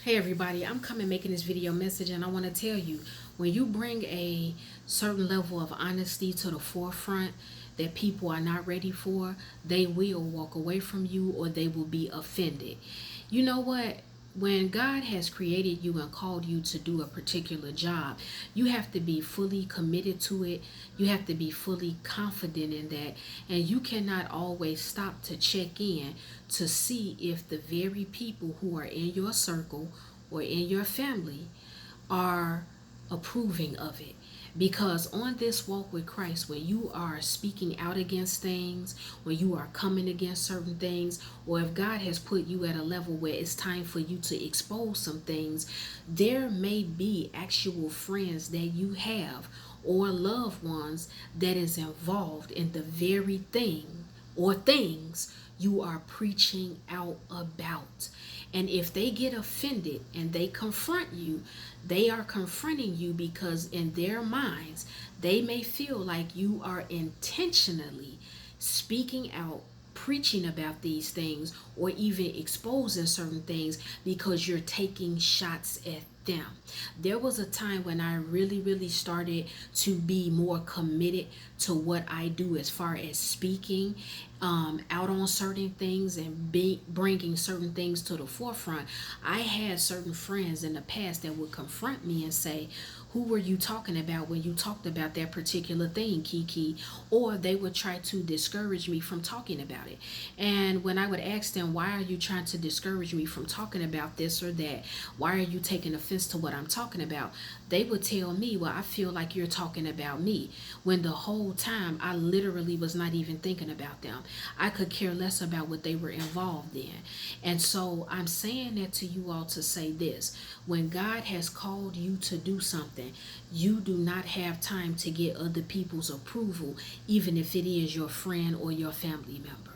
Hey everybody, I'm coming making this video message and I want to tell you, when you bring a certain level of honesty to the forefront that people are not ready for, they will walk away from you or they will be offended. You know what? When God has created you and called you to do a particular job, you have to be fully committed to it. You have to be fully confident in that. And you cannot always stop to check in to see if the very people who are in your circle or in your family are approving of it. Because on this walk with Christ, when you are speaking out against things, when you are coming against certain things, or if God has put you at a level where it's time for you to expose some things, there may be actual friends that you have or loved ones that is involved in the very thing or things you are preaching out about. And if they get offended and they confront you, they are confronting you because in their minds, they may feel like you are intentionally speaking out, preaching about these things, or even exposing certain things because you're taking shots at them. There was a time when I really started to be more committed to what I do as far as speaking out on certain things and bringing certain things to the forefront. I had certain friends in the past that would confront me and say, who were you talking about when you talked about that particular thing, Kiki? Or they would try to discourage me from talking about it. And when I would ask them, why are you trying to discourage me from talking about this or that? Why are you taking offense to what I'm talking about? They would tell me, well, I feel like you're talking about me. When the whole time I literally was not even thinking about them. I could care less about what they were involved in. And so I'm saying that to you all to say this. When God has called you to do something, you do not have time to get other people's approval, even if it is your friend or your family member.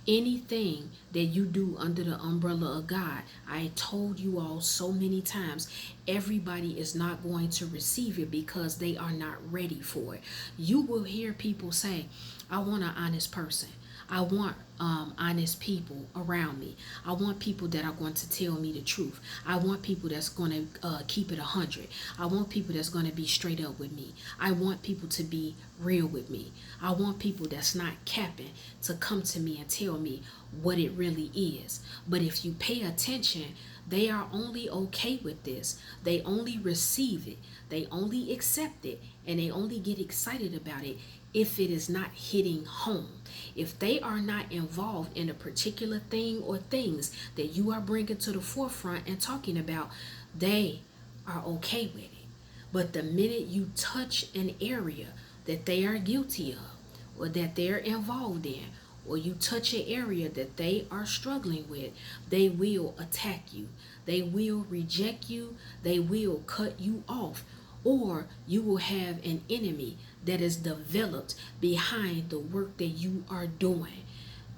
Anything that you do under the umbrella of God, I told you all so many times, everybody is not going to receive it because they are not ready for it. You will hear people say, I want an honest person. I want honest people around me. I want people that are going to tell me the truth. I want people that's going to keep it 100. I want people that's going to be straight up with me. I want people to be real with me. I want people that's not capping to come to me and tell me what it really is. But if you pay attention, they are only okay with this. They only receive it. They only accept it. And they only get excited about it if it is not hitting home. If they are not involved in a particular thing or things that you are bringing to the forefront and talking about, they are okay with it. But the minute you touch an area that they are guilty of or that they're involved in, or you touch an area that they are struggling with, they will attack you. They will reject you. They will cut you off. Or you will have an enemy that is developed behind the work that you are doing.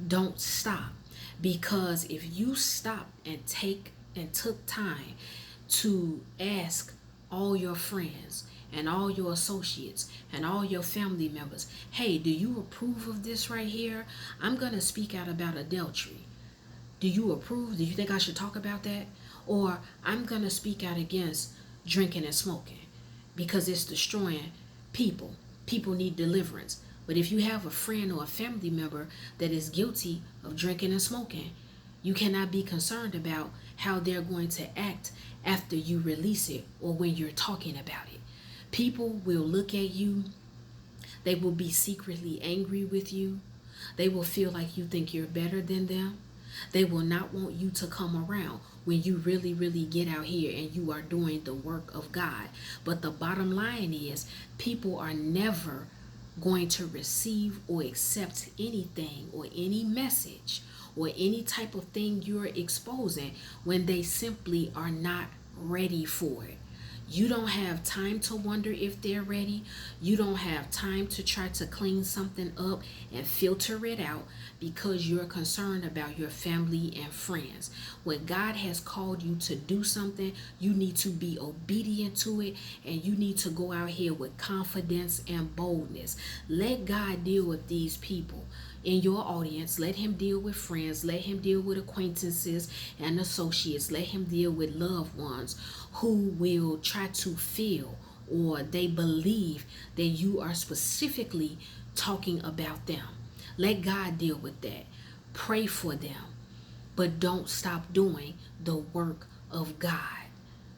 Don't stop. Because if you stop and took time to ask all your friends and all your associates and all your family members, hey, do you approve of this right here? I'm going to speak out about adultery. Do you approve? Do you think I should talk about that? Or I'm going to speak out against drinking and smoking because it's destroying people. People need deliverance. But if you have a friend or a family member that is guilty of drinking and smoking, you cannot be concerned about how they're going to act after you release it or when you're talking about it. People will look at you. They will be secretly angry with you. They will feel like you think you're better than them. They will not want you to come around when you really get out here and you are doing the work of God. But the bottom line is, people are never going to receive or accept anything or any message or any type of thing you're exposing when they simply are not ready for it. You don't have time to wonder if they're ready. You don't have time to try to clean something up and filter it out because you're concerned about your family and friends. When God has called you to do something, you need to be obedient to it, and you need to go out here with confidence and boldness. Let God deal with these people. in your audience. Let him deal with friends. Let him deal with acquaintances and associates. Let him deal with loved ones who will try to feel or they believe that you are specifically talking about them. Let God deal with that. Pray for them, but don't stop doing the work of God.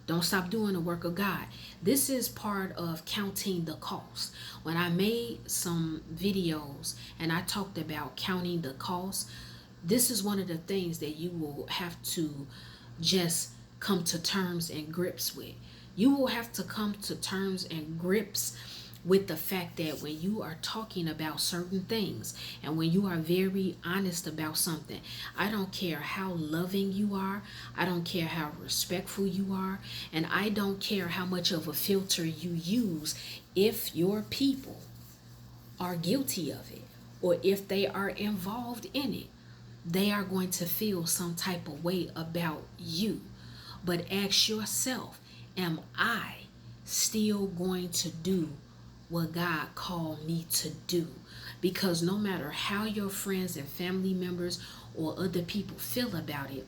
Don't stop doing the work of God. This is part of counting the cost. When I made some videos and I talked about counting the cost, this is one of the things that you will have to just come to terms and grips with. You will have to come to terms and grips with the fact that when you are talking about certain things and when you are very honest about something, I don't care how loving you are, I don't care how respectful you are, and I don't care how much of a filter you use, if your people are guilty of it or if they are involved in it, they are going to feel some type of way about you. But ask yourself, am I still going to do what God called me to do? Because no matter how your friends and family members or other people feel about it,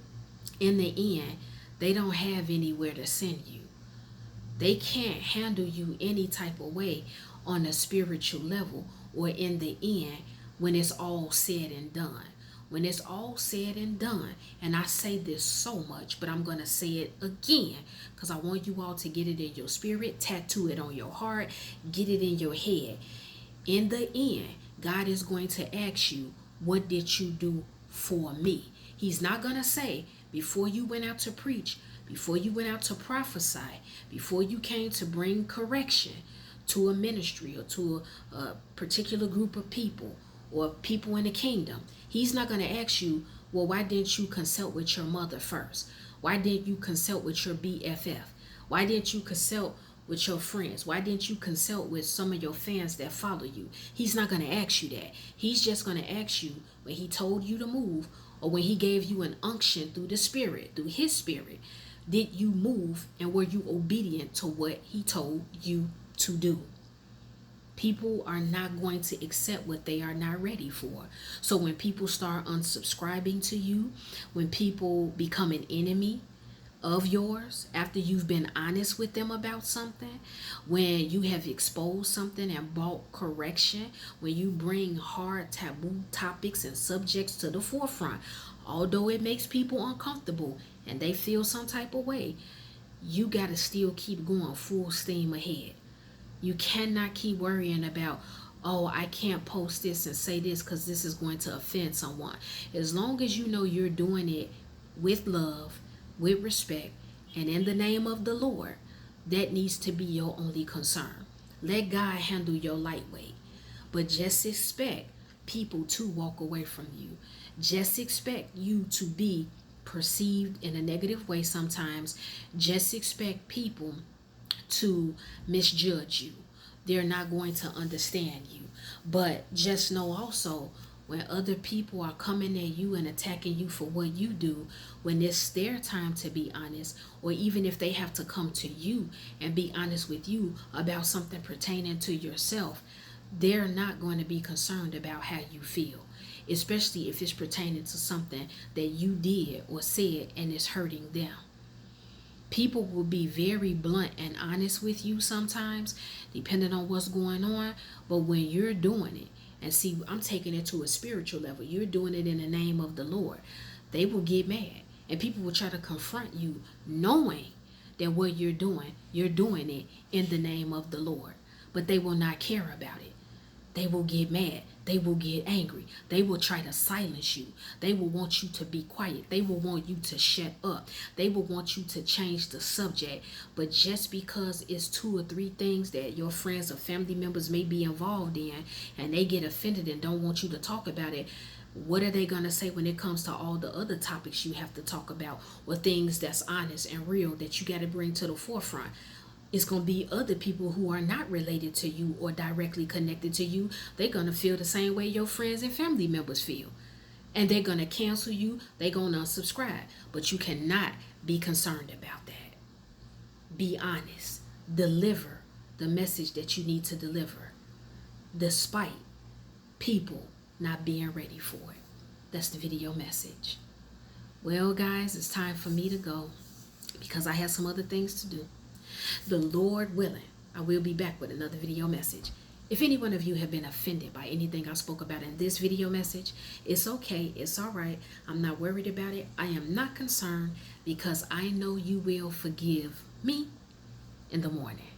in the end, they don't have anywhere to send you. They can't handle you any type of way on a spiritual level or in the end when it's all said and done. When it's all said and done, and I say this so much, but I'm going to say it again because I want you all to get it in your spirit, tattoo it on your heart, get it in your head. In the end, God is going to ask you, what did you do for me? He's not going to say, before you went out to preach, before you went out to prophesy, before you came to bring correction to a ministry or to a particular group of people or people in the kingdom, he's not going to ask you, well, why didn't you consult with your mother first? Why didn't you consult with your BFF? Why didn't you consult with your friends? Why didn't you consult with some of your fans that follow you? He's not going to ask you that. He's just going to ask you when he told you to move or when he gave you an unction through the Spirit, through his Spirit. Did you move and were you obedient to what he told you to do? People are not going to accept what they are not ready for. So when people start unsubscribing to you, when people become an enemy of yours after you've been honest with them about something, when you have exposed something and brought correction, when you bring hard taboo topics and subjects to the forefront, although it makes people uncomfortable and they feel some type of way, you got to still keep going full steam ahead. You cannot keep worrying about, oh, I can't post this and say this because this is going to offend someone. As long as you know you're doing it with love, with respect, and in the name of the Lord, that needs to be your only concern. Let God handle your lightweight. But just expect people to walk away from you. Just expect you to be perceived in a negative way sometimes. Just expect people to misjudge you. They're not going to understand you. But just know also, when other people are coming at you and attacking you for what you do, when it's their time to be honest, or even if they have to come to you and be honest with you about something pertaining to yourself, they're not going to be concerned about how you feel, especially if it's pertaining to something that you did or said and it's hurting them. People will be very blunt and honest with you sometimes, depending on what's going on. But when you're doing it, and see, I'm taking it to a spiritual level, you're doing it in the name of the Lord, they will get mad. And people will try to confront you knowing that what you're doing it in the name of the Lord. But they will not care about it. They will get mad. They will get angry. They will try to silence you. They will want you to be quiet. They will want you to shut up. They will want you to change the subject. But just because it's 2 or 3 things that your friends or family members may be involved in and they get offended and don't want you to talk about it, what are they going to say when it comes to all the other topics you have to talk about or things that's honest and real that you got to bring to the forefront? It's going to be other people who are not related to you or directly connected to you. They're going to feel the same way your friends and family members feel. And they're going to cancel you. They're going to unsubscribe. But you cannot be concerned about that. Be honest. Deliver the message that you need to deliver, despite people not being ready for it. That's the video message. Well, guys, it's time for me to go because I have some other things to do. The Lord willing, I will be back with another video message. If any one of you have been offended by anything I spoke about in this video message, it's okay. It's all right. I'm not worried about it. I am not concerned because I know you will forgive me in the morning.